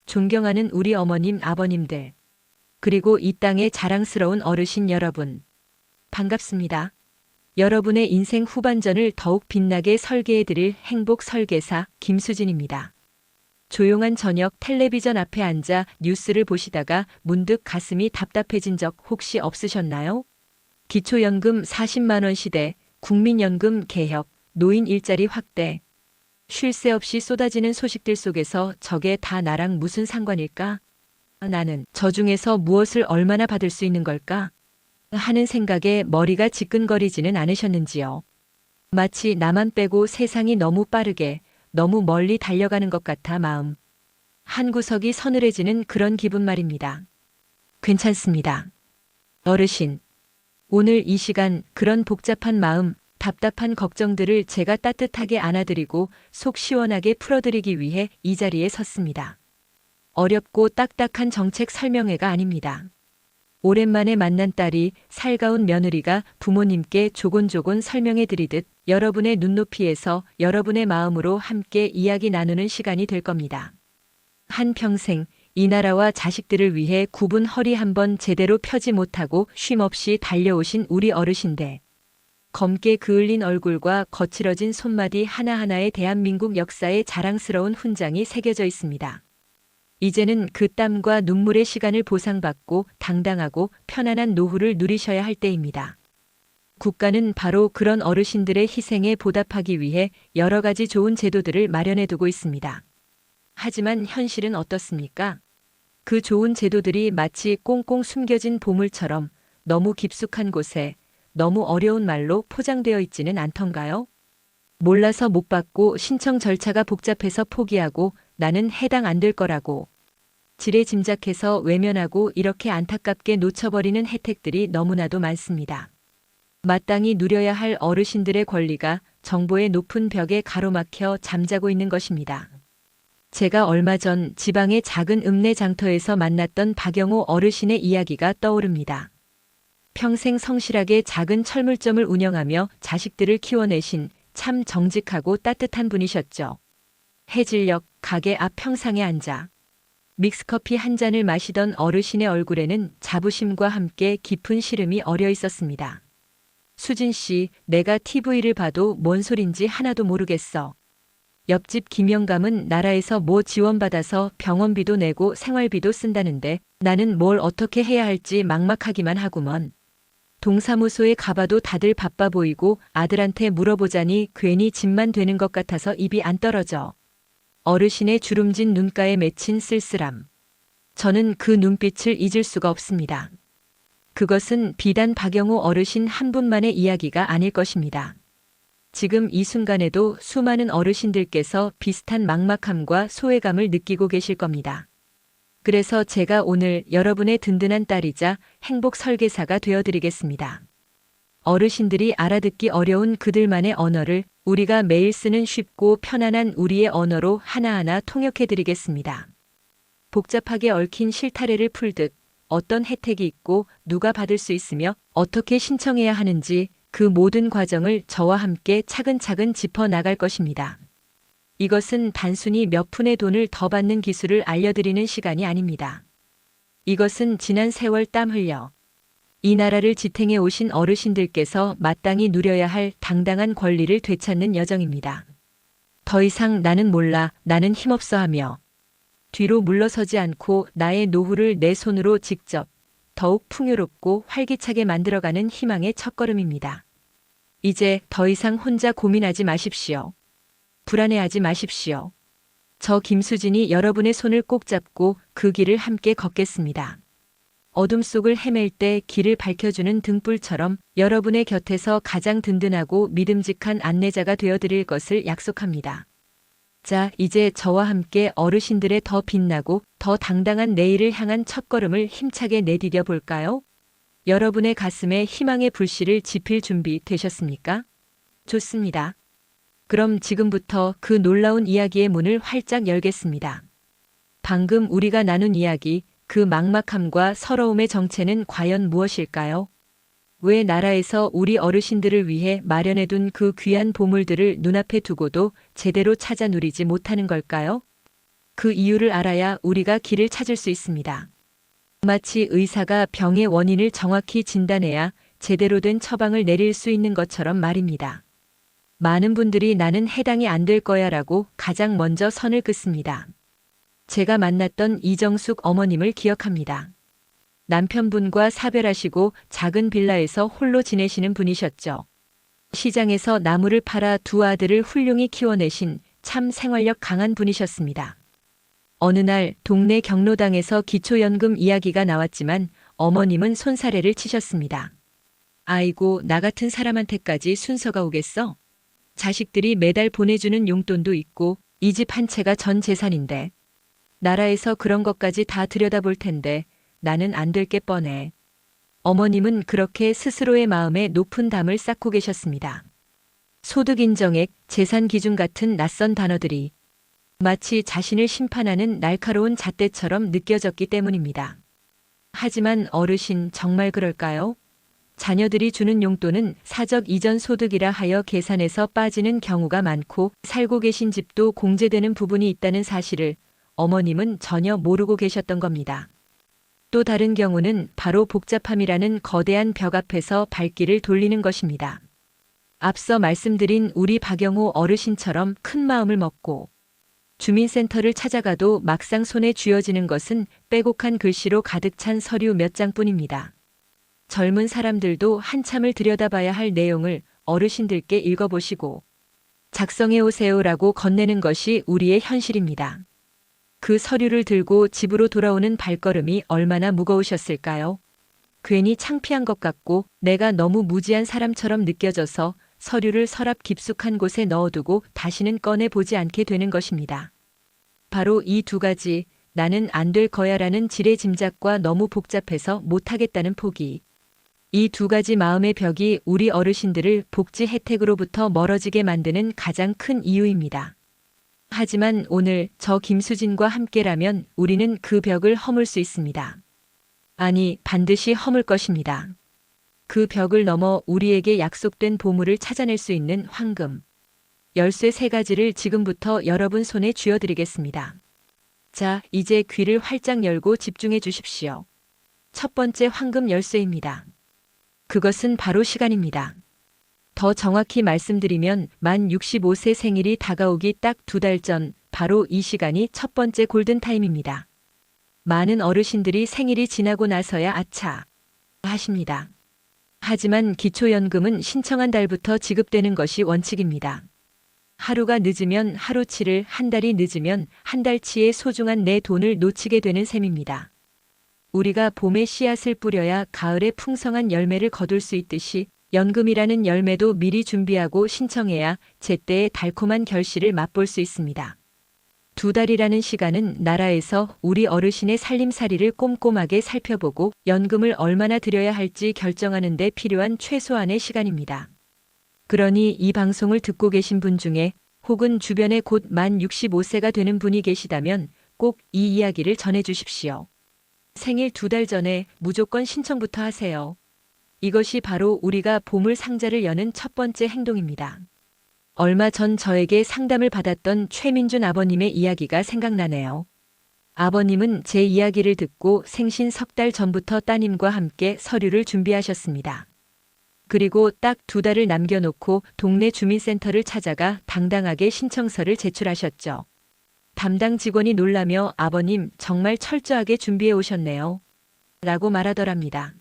존경하는 우리 어머님, 아버님들, 그리고 이 땅의 자랑스러운 어르신 여러분, 반갑습니다. 여러분의 인생 후반전을 더욱 빛나게 설계해드릴 행복 설계사 김수진입니다. 조용한 저녁 텔레비전 앞에 앉아 뉴스를 보시다가 문득 가슴이 답답해진 적 혹시 없으셨나요? 기초연금 40만 원 시대, 국민연금 개혁, 노인 일자리 확대, 쉴 새 없이 쏟아지는 소식들 속에서 저게 다 나랑 무슨 상관일까? 나는 저 중에서 무엇을 얼마나 받을 수 있는 걸까? 하는 생각에 머리가 지끈거리지는 않으셨는지요. 마치 나만 빼고 세상이 너무 빠르게, 너무 멀리 달려가는 것 같아 마음 한 구석이 서늘해지는 그런 기분 말입니다. 괜찮습니다. 어르신, 오늘 이 시간 그런 복잡한 마음, 답답한 걱정들을 제가 따뜻하게 안아드리고 속 시원하게 풀어드리기 위해 이 자리에 섰습니다. 어렵고 딱딱한 정책 설명회가 아닙니다. 오랜만에 만난 딸이 살가운 며느리가 부모님께 조곤조곤 설명해드리듯 여러분의 눈높이에서 여러분의 마음으로 함께 이야기 나누는 시간이 될 겁니다. 한평생 이 나라와 자식들을 위해 굽은 허리 한번 제대로 펴지 못하고 쉼없이 달려오신 우리 어르신들. 검게 그을린 얼굴과 거칠어진 손마디 하나하나에 대한민국 역사의 자랑스러운 훈장이 새겨져 있습니다. 이제는 그 땀과 눈물의 시간을 보상받고 당당하고 편안한 노후를 누리셔야 할 때입니다. 국가는 바로 그런 어르신들의 희생에 보답하기 위해 여러 가지 좋은 제도들을 마련해 두고 있습니다. 하지만 현실은 어떻습니까? 그 좋은 제도들이 마치 꽁꽁 숨겨진 보물처럼 너무 깊숙한 곳에 너무 어려운 말로 포장되어 있지는 않던가요? 몰라서 못 받고 신청 절차가 복잡해서 포기하고 나는 해당 안 될 거라고 지레짐작해서 외면하고 이렇게 안타깝게 놓쳐버리는 혜택들이 너무나도 많습니다. 마땅히 누려야 할 어르신들의 권리가 정보의 높은 벽에 가로막혀 잠자고 있는 것입니다. 제가 얼마 전 지방의 작은 읍내 장터에서 만났던 박영호 어르신의 이야기가 떠오릅니다. 평생 성실하게 작은 철물점을 운영하며 자식들을 키워내신 참 정직하고 따뜻한 분이셨죠. 해질녘 가게 앞 평상에 앉아 믹스커피 한 잔을 마시던 어르신의 얼굴에는 자부심과 함께 깊은 시름이 어려 있었습니다. 수진 씨, 내가 TV를 봐도 뭔 소린지 하나도 모르겠어. 옆집 김영감은 나라에서 뭐 지원받아서 병원비도 내고 생활비도 쓴다는데 나는 뭘 어떻게 해야 할지 막막하기만 하구먼. 동사무소에 가봐도 다들 바빠 보이고 아들한테 물어보자니 괜히 짐만 되는 것 같아서 입이 안 떨어져. 어르신의 주름진 눈가에 맺힌 쓸쓸함. 저는 그 눈빛을 잊을 수가 없습니다. 그것은 비단 박영호 어르신 한 분만의 이야기가 아닐 것입니다. 지금 이 순간에도 수많은 어르신들께서 비슷한 막막함과 소외감을 느끼고 계실 겁니다. 그래서 제가 오늘 여러분의 든든한 딸이자 행복 설계사가 되어드리겠습니다. 어르신들이 알아듣기 어려운 그들만의 언어를 우리가 매일 쓰는 쉽고 편안한 우리의 언어로 하나하나 통역해드리겠습니다. 복잡하게 얽힌 실타래를 풀듯 어떤 혜택이 있고 누가 받을 수 있으며 어떻게 신청해야 하는지 그 모든 과정을 저와 함께 차근차근 짚어 나갈 것입니다. 이것은 단순히 몇 푼의 돈을 더 받는 기술을 알려드리는 시간이 아닙니다. 이것은 지난 세월 땀 흘려 이 나라를 지탱해 오신 어르신들께서 마땅히 누려야 할 당당한 권리를 되찾는 여정입니다. 더 이상 나는 몰라, 나는 힘없어 하며 뒤로 물러서지 않고 나의 노후를 내 손으로 직접 더욱 풍요롭고 활기차게 만들어가는 희망의 첫걸음입니다. 이제 더 이상 혼자 고민하지 마십시오. 불안해하지 마십시오. 저 김수진이 여러분의 손을 꼭 잡고 그 길을 함께 걷겠습니다. 어둠 속을 헤맬 때 길을 밝혀주는 등불처럼 여러분의 곁에서 가장 든든하고 믿음직한 안내자가 되어드릴 것을 약속합니다. 자, 이제 저와 함께 어르신들의 더 빛나고 더 당당한 내일을 향한 첫걸음을 힘차게 내디뎌 볼까요? 여러분의 가슴에 희망의 불씨를 지필 준비 되셨습니까? 좋습니다. 그럼 지금부터 그 놀라운 이야기의 문을 활짝 열겠습니다. 방금 우리가 나눈 이야기, 그 막막함과 서러움의 정체는 과연 무엇일까요? 왜 나라에서 우리 어르신들을 위해 마련해둔 그 귀한 보물들을 눈앞에 두고도 제대로 찾아 누리지 못하는 걸까요? 그 이유를 알아야 우리가 길을 찾을 수 있습니다. 마치 의사가 병의 원인을 정확히 진단해야 제대로 된 처방을 내릴 수 있는 것처럼 말입니다. 많은 분들이 나는 해당이 안 될 거야 라고 가장 먼저 선을 긋습니다. 제가 만났던 이정숙 어머님을 기억합니다. 남편분과 사별하시고 작은 빌라에서 홀로 지내시는 분이셨죠. 시장에서 나무를 팔아 두 아들을 훌륭히 키워내신 참 생활력 강한 분이셨습니다. 어느 날 동네 경로당에서 기초연금 이야기가 나왔지만 어머님은 손사래를 치셨습니다. 아이고, 나 같은 사람한테까지 순서가 오겠어? 자식들이 매달 보내주는 용돈도 있고 이 집 한 채가 전 재산인데 나라에서 그런 것까지 다 들여다볼 텐데 나는 안 될 게 뻔해. 어머님은 그렇게 스스로의 마음에 높은 담을 쌓고 계셨습니다. 소득 인정액, 재산 기준 같은 낯선 단어들이 마치 자신을 심판하는 날카로운 잣대처럼 느껴졌기 때문입니다. 하지만 어르신 정말 그럴까요? 자녀들이 주는 용돈은 사적 이전 소득이라 하여 계산에서 빠지는 경우가 많고 살고 계신 집도 공제되는 부분이 있다는 사실을 어머님은 전혀 모르고 계셨던 겁니다. 또 다른 경우는 바로 복잡함이라는 거대한 벽 앞에서 발길을 돌리는 것입니다. 앞서 말씀드린 우리 박영호 어르신처럼 큰 마음을 먹고 주민센터를 찾아가도 막상 손에 쥐어지는 것은 빼곡한 글씨로 가득 찬 서류 몇 장뿐입니다. 젊은 사람들도 한참을 들여다봐야 할 내용을 어르신들께 읽어보시고 작성해 오세요라고 건네는 것이 우리의 현실입니다. 그 서류를 들고 집으로 돌아오는 발걸음이 얼마나 무거우셨을까요? 괜히 창피한 것 같고 내가 너무 무지한 사람처럼 느껴져서 서류를 서랍 깊숙한 곳에 넣어두고 다시는 꺼내보지 않게 되는 것입니다. 바로 이 두 가지, 나는 안 될 거야라는 지레짐작과 너무 복잡해서 못하겠다는 포기. 이 두 가지 마음의 벽이 우리 어르신들을 복지 혜택으로부터 멀어지게 만드는 가장 큰 이유입니다. 하지만 오늘 저 김수진과 함께라면 우리는 그 벽을 허물 수 있습니다. 아니, 반드시 허물 것입니다. 그 벽을 넘어 우리에게 약속된 보물을 찾아낼 수 있는 황금. 열쇠 3가지를 지금부터 여러분 손에 쥐어드리겠습니다. 자, 이제 귀를 활짝 열고 집중해 주십시오. 첫 번째 황금 열쇠입니다. 그것은 바로 시간입니다. 더 정확히 말씀드리면 만 65세 생일이 다가오기 딱 2달 전, 바로 이 시간이 첫 번째 골든타임입니다. 많은 어르신들이 생일이 지나고 나서야 아차 하십니다. 하지만 기초연금은 신청한 달부터 지급되는 것이 원칙입니다. 하루가 늦으면 하루치를, 한 달이 늦으면 한 달치의 소중한 내 돈을 놓치게 되는 셈입니다. 우리가 봄에 씨앗을 뿌려야 가을에 풍성한 열매를 거둘 수 있듯이 연금이라는 열매도 미리 준비하고 신청해야 제때의 달콤한 결실을 맛볼 수 있습니다. 2달이라는 시간은 나라에서 우리 어르신의 살림살이를 꼼꼼하게 살펴보고 연금을 얼마나 드려야 할지 결정하는 데 필요한 최소한의 시간입니다. 그러니 이 방송을 듣고 계신 분 중에 혹은 주변에 곧 만 65세가 되는 분이 계시다면 꼭 이 이야기를 전해 주십시오. 생일 2달 전에 무조건 신청부터 하세요. 이것이 바로 우리가 보물 상자를 여는 첫 번째 행동입니다. 얼마 전 저에게 상담을 받았던 최민준 아버님의 이야기가 생각나네요. 아버님은 제 이야기를 듣고 생신 3달 전부터 따님과 함께 서류를 준비하셨습니다. 그리고 딱 2달을 남겨놓고 동네 주민센터를 찾아가 당당하게 신청서를 제출하셨죠. 담당 직원이 놀라며 아버님 정말 철저하게 준비해 오셨네요. 라고 말하더랍니다.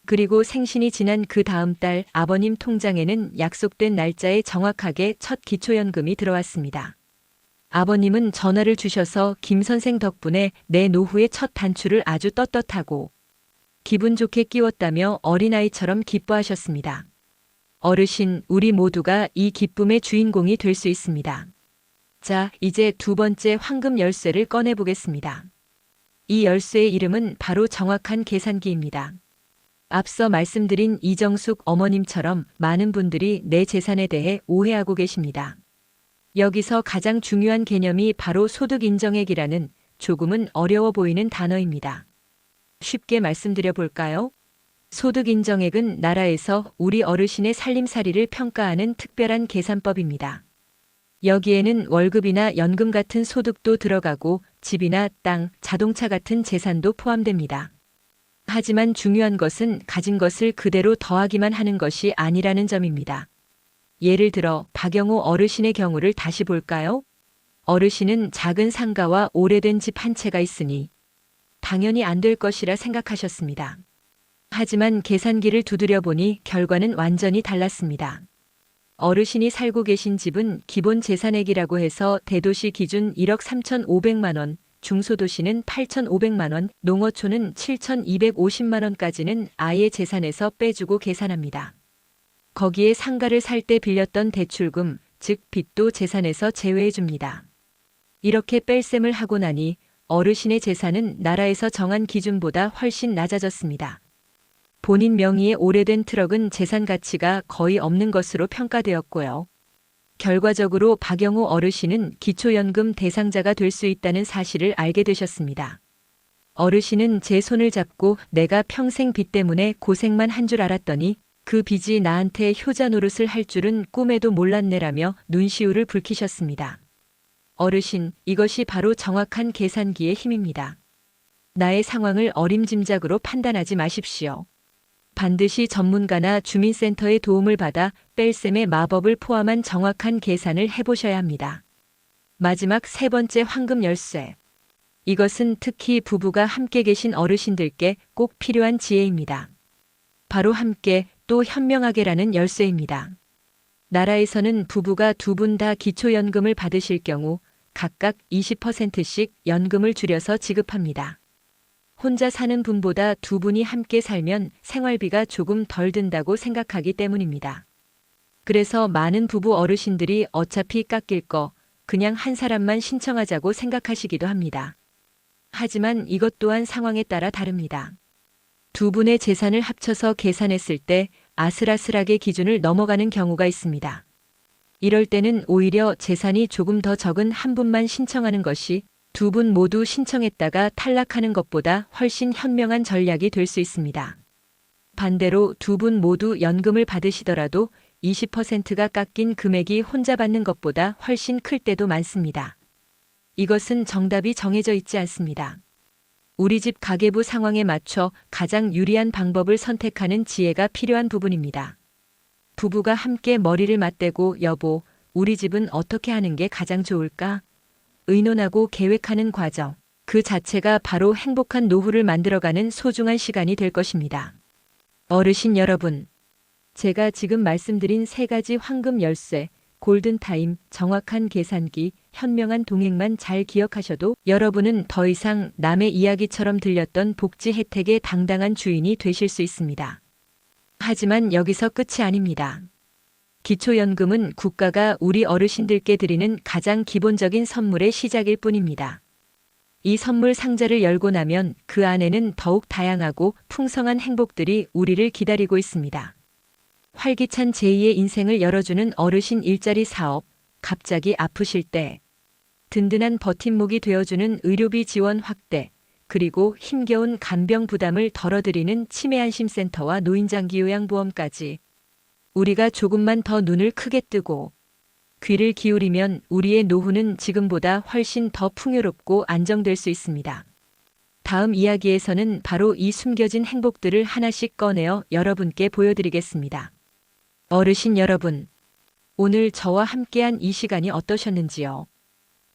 그리고 생신이 지난 그 다음 달 아버님 통장에는 약속된 날짜에 정확하게 첫 기초연금이 들어왔습니다. 아버님은 전화를 주셔서 김 선생 덕분에 내 노후의 첫 단추를 아주 떳떳하고 기분 좋게 끼웠다며 어린아이처럼 기뻐하셨습니다. 어르신, 우리 모두가 이 기쁨의 주인공이 될 수 있습니다. 자, 이제 두 번째 황금 열쇠를 꺼내보겠습니다. 이 열쇠의 이름은 바로 정확한 계산기입니다. 앞서 말씀드린 이정숙 어머님처럼 많은 분들이 내 재산에 대해 오해하고 계십니다. 여기서 가장 중요한 개념이 바로 소득인정액이라는 조금은 어려워 보이는 단어입니다. 쉽게 말씀드려 볼까요? 소득인정액은 나라에서 우리 어르신의 살림살이를 평가하는 특별한 계산법입니다. 여기에는 월급이나 연금 같은 소득도 들어가고 집이나 땅, 자동차 같은 재산도 포함됩니다. 하지만 중요한 것은 가진 것을 그대로 더하기만 하는 것이 아니라는 점입니다. 예를 들어 박영호 어르신의 경우를 다시 볼까요? 어르신은 작은 상가와 오래된 집 한 채가 있으니 당연히 안 될 것이라 생각하셨습니다. 하지만 계산기를 두드려 보니 결과는 완전히 달랐습니다. 어르신이 살고 계신 집은 기본 재산액이라고 해서 대도시 기준 1억 3,500만 원, 중소도시는 8,500만 원, 농어촌은 7,250만 원까지는 아예 재산에서 빼주고 계산합니다. 거기에 상가를 살 때 빌렸던 대출금, 즉 빚도 재산에서 제외해 줍니다. 이렇게 뺄셈을 하고 나니 어르신의 재산은 나라에서 정한 기준보다 훨씬 낮아졌습니다. 본인 명의의 오래된 트럭은 재산 가치가 거의 없는 것으로 평가되었고요. 결과적으로 박영호 어르신은 기초연금 대상자가 될 수 있다는 사실을 알게 되셨습니다. 어르신은 제 손을 잡고 내가 평생 빚 때문에 고생만 한 줄 알았더니 그 빚이 나한테 효자 노릇을 할 줄은 꿈에도 몰랐네라며 눈시울을 붉히셨습니다. 어르신, 이것이 바로 정확한 계산기의 힘입니다. 나의 상황을 어림짐작으로 판단하지 마십시오. 반드시 전문가나 주민센터의 도움을 받아 뺄셈의 마법을 포함한 정확한 계산을 해보셔야 합니다. 마지막 세 번째 황금 열쇠. 이것은 특히 부부가 함께 계신 어르신들께 꼭 필요한 지혜입니다. 바로 함께 또 현명하게라는 열쇠입니다. 나라에서는 부부가 두 분 다 기초연금을 받으실 경우 각각 20%씩 연금을 줄여서 지급합니다. 혼자 사는 분보다 두 분이 함께 살면 생활비가 조금 덜 든다고 생각하기 때문입니다. 그래서 많은 부부 어르신들이 어차피 깎일 거 그냥 한 사람만 신청하자고 생각하시기도 합니다. 하지만 이것 또한 상황에 따라 다릅니다. 두 분의 재산을 합쳐서 계산했을 때 아슬아슬하게 기준을 넘어가는 경우가 있습니다. 이럴 때는 오히려 재산이 조금 더 적은 한 분만 신청하는 것이 두 분 모두 신청했다가 탈락하는 것보다 훨씬 현명한 전략이 될 수 있습니다. 반대로 두 분 모두 연금을 받으시더라도 20%가 깎인 금액이 혼자 받는 것보다 훨씬 클 때도 많습니다. 이것은 정답이 정해져 있지 않습니다. 우리 집 가계부 상황에 맞춰 가장 유리한 방법을 선택하는 지혜가 필요한 부분입니다. 부부가 함께 머리를 맞대고 여보, 우리 집은 어떻게 하는 게 가장 좋을까? 의논하고 계획하는 과정, 그 자체가 바로 행복한 노후를 만들어가는 소중한 시간이 될 것입니다. 어르신 여러분, 제가 지금 말씀드린 세 가지 황금 열쇠, 골든타임, 정확한 계산기, 현명한 동행만 잘 기억하셔도 여러분은 더 이상 남의 이야기처럼 들렸던 복지 혜택의 당당한 주인이 되실 수 있습니다. 하지만 여기서 끝이 아닙니다. 기초연금은 국가가 우리 어르신들께 드리는 가장 기본적인 선물의 시작일 뿐입니다. 이 선물 상자를 열고 나면 그 안에는 더욱 다양하고 풍성한 행복들이 우리를 기다리고 있습니다. 활기찬 제2의 인생을 열어주는 어르신 일자리 사업, 갑자기 아프실 때 든든한 버팀목이 되어주는 의료비 지원 확대, 그리고 힘겨운 간병 부담을 덜어드리는 치매안심센터와 노인장기 요양보험까지 우리가 조금만 더 눈을 크게 뜨고 귀를 기울이면 우리의 노후는 지금보다 훨씬 더 풍요롭고 안정될 수 있습니다. 다음 이야기에서는 바로 이 숨겨진 행복들을 하나씩 꺼내어 여러분께 보여드리겠습니다. 어르신 여러분, 오늘 저와 함께한 이 시간이 어떠셨는지요?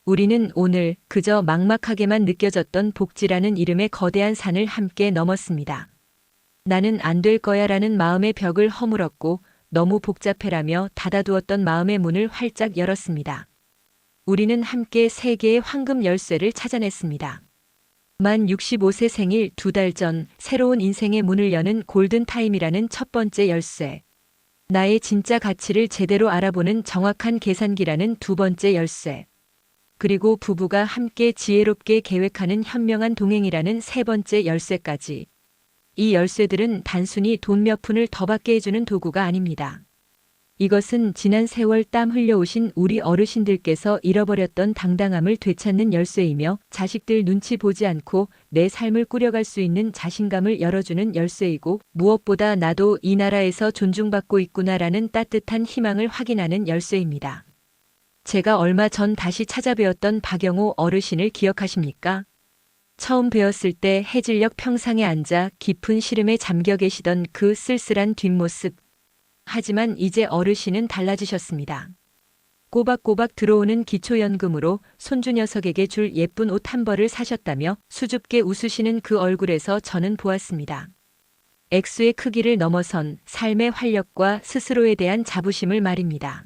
우리는 오늘 그저 막막하게만 느껴졌던 복지라는 이름의 거대한 산을 함께 넘었습니다. 나는 안 될 거야라는 마음의 벽을 허물었고 너무 복잡해라며 닫아두었던 마음의 문을 활짝 열었습니다. 우리는 함께 세 개의 황금 열쇠를 찾아냈습니다. 만 65세 생일 2달 전 새로운 인생의 문을 여는 골든타임이라는 첫 번째 열쇠. 나의 진짜 가치를 제대로 알아보는 정확한 계산기라는 두 번째 열쇠. 그리고 부부가 함께 지혜롭게 계획하는 현명한 동행이라는 세 번째 열쇠까지. 이 열쇠들은 단순히 돈 몇 푼을 더 받게 해주는 도구가 아닙니다. 이것은 지난 세월 땀 흘려오신 우리 어르신들께서 잃어버렸던 당당함을 되찾는 열쇠이며 자식들 눈치 보지 않고 내 삶을 꾸려갈 수 있는 자신감을 열어주는 열쇠이고 무엇보다 나도 이 나라에서 존중받고 있구나라는 따뜻한 희망을 확인하는 열쇠입니다. 제가 얼마 전 다시 찾아뵈었던 박영호 어르신을 기억하십니까? 처음 뵈었을 때 해질녘 평상에 앉아 깊은 시름에 잠겨 계시던 그 쓸쓸한 뒷모습. 하지만 이제 어르신은 달라지셨습니다. 꼬박꼬박 들어오는 기초연금으로 손주 녀석에게 줄 예쁜 옷 한 벌을 사셨다며 수줍게 웃으시는 그 얼굴에서 저는 보았습니다. 액수의 크기를 넘어선 삶의 활력과 스스로에 대한 자부심을 말입니다.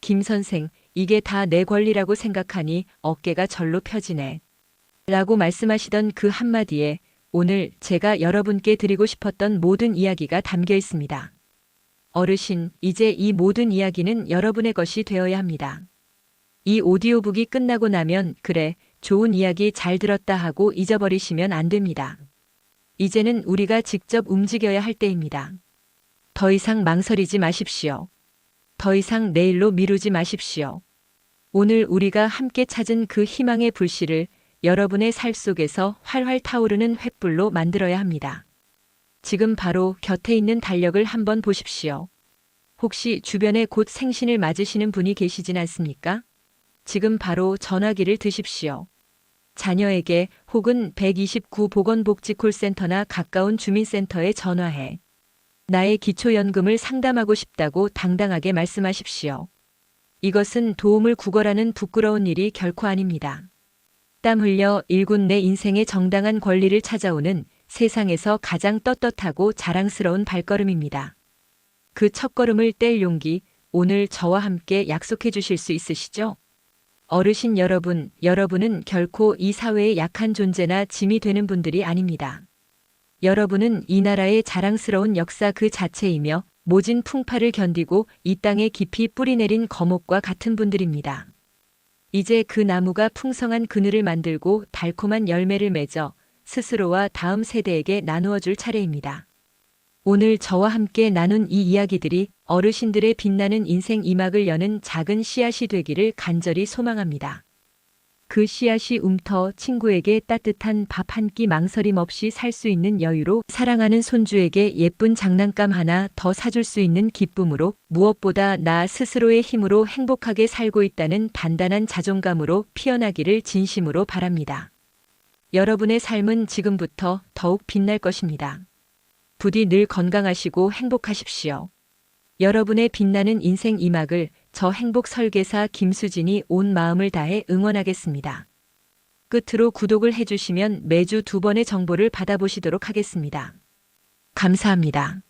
김 선생, 이게 다 내 권리라고 생각하니 어깨가 절로 펴지네. 라고 말씀하시던 그 한마디에 오늘 제가 여러분께 드리고 싶었던 모든 이야기가 담겨 있습니다. 어르신, 이제 이 모든 이야기는 여러분의 것이 되어야 합니다. 이 오디오북이 끝나고 나면 그래, 좋은 이야기 잘 들었다 하고 잊어버리시면 안 됩니다. 이제는 우리가 직접 움직여야 할 때입니다. 더 이상 망설이지 마십시오. 더 이상 내일로 미루지 마십시오. 오늘 우리가 함께 찾은 그 희망의 불씨를 여러분의 살 속에서 활활 타오르는 횃불로 만들어야 합니다. 지금 바로 곁에 있는 달력을 한번 보십시오. 혹시 주변에 곧 생신을 맞으시는 분이 계시진 않습니까? 지금 바로 전화기를 드십시오. 자녀에게 혹은 129 보건복지콜센터나 가까운 주민센터에 전화해 나의 기초연금을 상담하고 싶다고 당당하게 말씀하십시오. 이것은 도움을 구걸하는 부끄러운 일이 결코 아닙니다. 땀 흘려 일군 내 인생의 정당한 권리를 찾아오는 세상에서 가장 떳떳하고 자랑스러운 발걸음입니다. 그 첫걸음을 뗄 용기, 오늘 저와 함께 약속해 주실 수 있으시죠? 어르신 여러분, 여러분은 결코 이 사회의 약한 존재나 짐이 되는 분들이 아닙니다. 여러분은 이 나라의 자랑스러운 역사 그 자체이며 모진 풍파를 견디고 이 땅에 깊이 뿌리내린 거목과 같은 분들입니다. 이제 그 나무가 풍성한 그늘을 만들고 달콤한 열매를 맺어 스스로와 다음 세대에게 나누어 줄 차례입니다. 오늘 저와 함께 나눈 이 이야기들이 어르신들의 빛나는 인생 이막을 여는 작은 씨앗이 되기를 간절히 소망합니다. 그 씨앗이 움터 친구에게 따뜻한 밥 한 끼 망설임 없이 살 수 있는 여유로 사랑하는 손주에게 예쁜 장난감 하나 더 사줄 수 있는 기쁨으로 무엇보다 나 스스로의 힘으로 행복하게 살고 있다는 단단한 자존감으로 피어나기를 진심으로 바랍니다. 여러분의 삶은 지금부터 더욱 빛날 것입니다. 부디 늘 건강하시고 행복하십시오. 여러분의 빛나는 인생 이막을 저 행복 설계사 김수진이 온 마음을 다해 응원하겠습니다. 끝으로 구독을 해주시면 매주 2번의 정보를 받아보시도록 하겠습니다. 감사합니다.